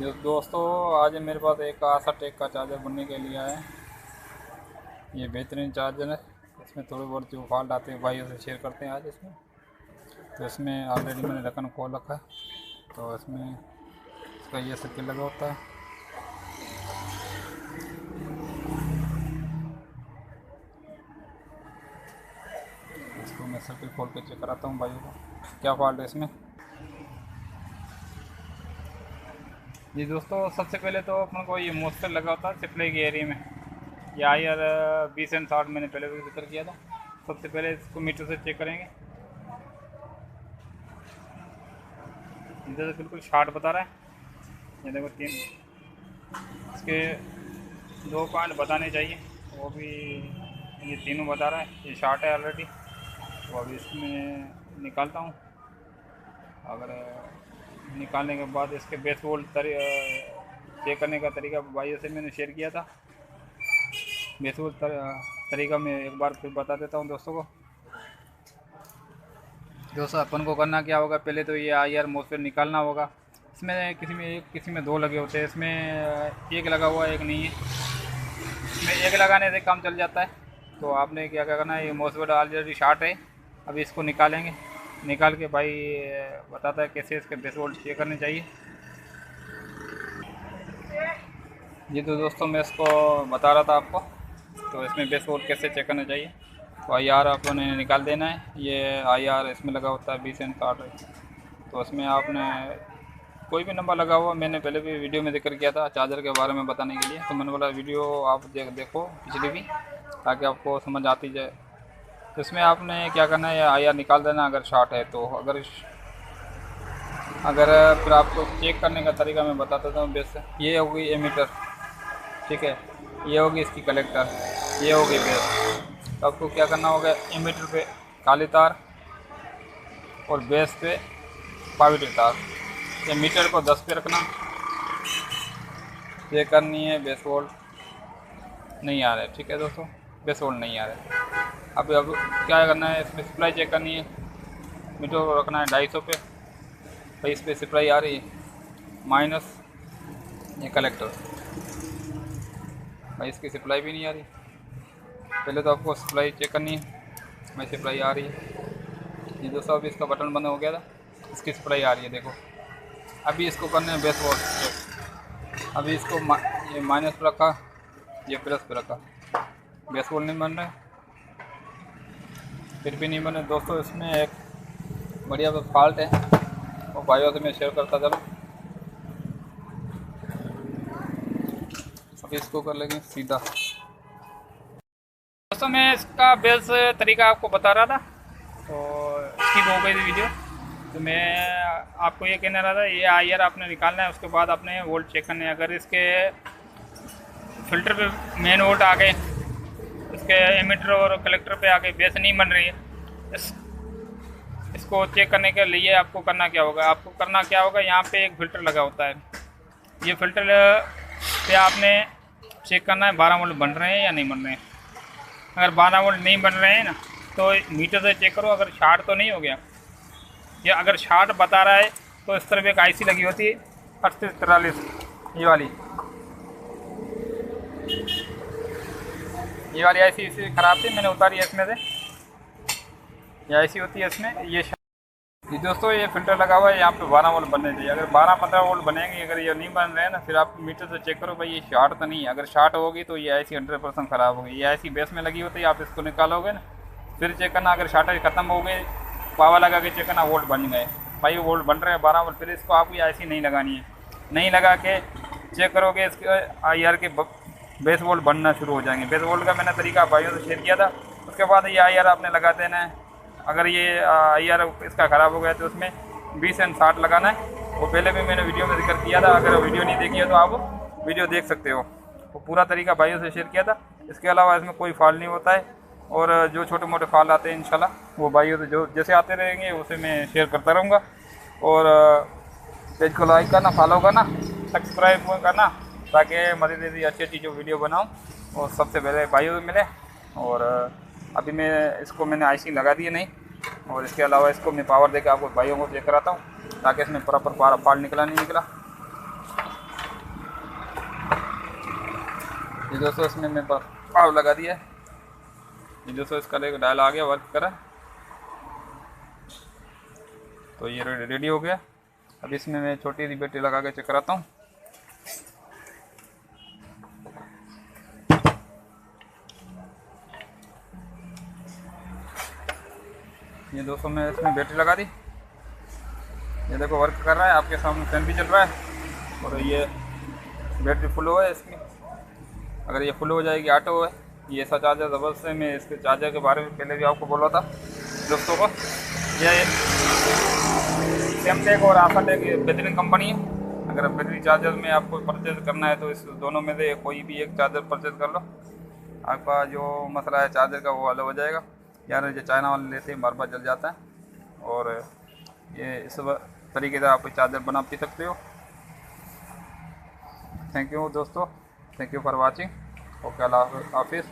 दोस्तों, आज मेरे पास एक आशा टेक का चार्जर बनने के लिए आया है। ये बेहतरीन चार्जर है। इसमें थोड़ी बहुत जो फॉल्ट आते हैं भाइयों से शेयर करते हैं आज इसमें। तो इसमें ऑलरेडी मैंने ढक्कन खोल रखा है। तो इसमें इसका ये सर्किट लगा होता है। इसको मैं सर्किट खोल के चेक कराता हूँ भाइयों को क्या फॉल्ट है इसमें। जी दोस्तों, सबसे पहले तो अपन को ये मॉस्फेट लगा होता है सप्लाई के एरिया में। ये IR 20 एंड 60 मैंने पहले भी जिक्र किया था। सबसे पहले इसको मीटर से चेक करेंगे। इधर से बिल्कुल शार्ट बता रहा है। ये देखो 3 इसके 2 पॉइंट बताने चाहिए, वो भी ये तीनों बता रहा है। ये शार्ट है ऑलरेडी। तो अभी इसमें निकालता हूँ। अगर निकालने के बाद इसके बेस वोल्ट चेक करने का तरीका भाइयों से मैंने शेयर किया था। बेस वोल्ट तरीका मैं एक बार फिर बता देता हूँ दोस्तों को। दोस्तों, अपन को करना क्या होगा, पहले तो ये IR मॉस्फेट निकालना होगा। इसमें किसी में एक, किसी में 2 लगे होते हैं। इसमें एक लगा हुआ है, एक नहीं है। इसमें एक लगाने से काम चल जाता है। तो आपने क्या करना है, ये मॉस्फेट ऑलरेडी शार्ट है। अभी इसको निकालेंगे। निकाल के भाई बताता है कैसे इसके बेस वोल्ट चेक करने चाहिए। जी तो दोस्तों, मैं इसको बता रहा था आपको। तो इसमें बेस वोल्ट कैसे चेक करना चाहिए। तो IR आपने निकाल देना है। ये IR इसमें लगा होता है 20 एंड 60। तो इसमें आपने कोई भी नंबर लगा हुआ, मैंने पहले भी वीडियो में जिक्र किया था चार्जर के बारे में बताने के लिए। तो मैंने बोला वीडियो आप देखो पिछली भी, ताकि आपको समझ आती जाए। तो इसमें आपने क्या करना है, IR निकाल देना अगर शॉर्ट है तो। अगर फिर आपको चेक करने का तरीका मैं बता देता हूँ। बेस ये होगी एमीटर, ठीक है। ये होगी इसकी कलेक्टर, ये होगी बेस। तो आपको क्या करना होगा, एमीटर पे काली तार और बेस पे पॉजिटिव तार। ये मीटर को 10 पे रखना। चेक करनी है बेस वोल्ट नहीं आ रहा है, ठीक है दोस्तों, बेस वोल्ट नहीं आ रहा है। अब क्या करना है, इसमें सप्लाई चेक करनी है। मीटर को रखना है 250 पे। भाई इस पर सप्लाई आ रही है माइनस, ये कलेक्टर भाई इसकी सप्लाई भी नहीं आ रही। पहले तो आपको सप्लाई चेक करनी है। भाई सप्लाई आ रही है। ये दोस्तों, अभी इसका बटन बंद हो गया था, इसकी सप्लाई आ रही है देखो। अभी इसको करना है बेस वोल्ट चेक। अभी इसको ये माइनस पर रखा, ये प्लस पर रखा, बेस वोल्ट नहीं बन रहा है, फिर भी नहीं बने दोस्तों। इसमें एक बढ़िया फॉल्ट है, वो भाइयों से मैं शेयर करता चलो। अभी इसको कर लेंगे सीधा। दोस्तों, मैं इसका बेस तरीका आपको बता रहा था, तो स्किप हो गई थी वीडियो। तो मैं आपको ये कहना रहा था, ये IR आपने निकालना है। उसके बाद आपने वोल्ट चेक करने हैं। अगर इसके फिल्टर पे मेन वोल्ट आ गए, इसके एमीटर और कलेक्टर पे आ गए, बेस नहीं बन रही है, इसको चेक करने के लिए आपको करना क्या होगा, यहाँ पे एक फ़िल्टर लगा होता है। ये फ़िल्टर पे आपने चेक करना है 12 वोल्ट बन रहे हैं या नहीं बन रहे हैं। अगर 12 वोल्ट नहीं बन रहे हैं ना, तो मीटर से चेक करो अगर शार्ट तो नहीं हो गया। या अगर शार्ट बता रहा है तो इस तरफ एक IC लगी होती है 3843, ये वाली IC इसी ख़राब थी, मैंने उतारी है इसमें से। ये IC होती है इसमें। ये दोस्तों, ये फ़िल्टर लगा हुआ है, यहाँ पे 12 वोल्ट बनने चाहिए। अगर 12-15 वोल्ट बनेंगे, अगर ये नहीं बन रहे हैं ना, फिर आप मीटर से चेक करो भाई ये शार्ट तो नहीं है। अगर शार्ट होगी तो ये IC 100% ख़राब होगी। ये IC बेस में लगी होती है, आप इसको निकालोगे ना, फिर चेक करना। अगर शार्टेज ख़त्म हो गई, पावर लगा के चेक करना, वोल्ट बन गए भाई, वोल्ट बन रहे हैं 12 वोल्ट, फिर इसको आपको ये IC नहीं लगानी है। नहीं लगा के चेक करोगे, इसके IR के बेस वोल्ट बनना शुरू हो जाएंगे। बेस वोल्ट का मैंने तरीका भाइयों से शेयर किया था। उसके बाद ये IR आपने लगा देना है। अगर ये IR इसका ख़राब हो गया तो उसमें 20 एंड 60 लगाना है। वो पहले भी मैंने वीडियो में जिक्र किया था। अगर वीडियो नहीं देखी है तो आप वीडियो देख सकते हो। वो पूरा तरीका भाइयों से शेयर किया था। इसके अलावा इसमें कोई फॉल्ट नहीं होता है। और जो छोटे मोटे फॉल्ट आते हैं इंशाल्लाह वो भाइयों से जो जैसे आते रहेंगे उसे मैं शेयर करता रहूँगा। और पेज को लाइक करना, फॉलो करना, सब्सक्राइब करना, ताकि मज़ीद अच्छी जो वीडियो बनाऊँ और सबसे पहले भाइयों से मिले। और अभी मैंने IC लगा दी है नहीं। और इसके अलावा इसको मैं पावर देकर आपको भाइयों को चेक कराता हूँ, ताकि इसमें प्रॉपर फॉल्ट निकला नहीं निकला। ये दोस्तों इसमें मैं पाव लगा दिया। ये दोस्तों इसका एक डायल आ गया, वर्क करा, तो ये रेडी हो गया। अब इसमें मैं छोटी सी बैटरी लगा के चेक कराता हूँ। ये दोस्तों मैं इसमें बैटरी लगा दी, ये देखो वर्क कर रहा है, आपके सामने फैन भी चल रहा है और ये बैटरी फुल हो है इसकी। अगर ये फुल हो जाएगी ऑटो है, ये ऐसा चार्जर ज़बरदस्त है। मैं इसके चार्जर के बारे में पहले भी आपको बोला था दोस्तों को। ये सेमटेक और आफाटेक बेहतरीन कंपनी है। अगर बैटरी चार्जर में आपको परचेज करना है तो इस दोनों में से कोई भी एक चार्जर परचेज कर लो, आपका जो मसला है चार्जर का वो हल हो जाएगा। यार जो चाइना वाले लेते हैं बार बार जल जाता है, और ये इस तरीके से आप चार्जर बना भी सकते हो। थैंक यू दोस्तों, thank you for watching. Okay, अल्लाह हाफिज़।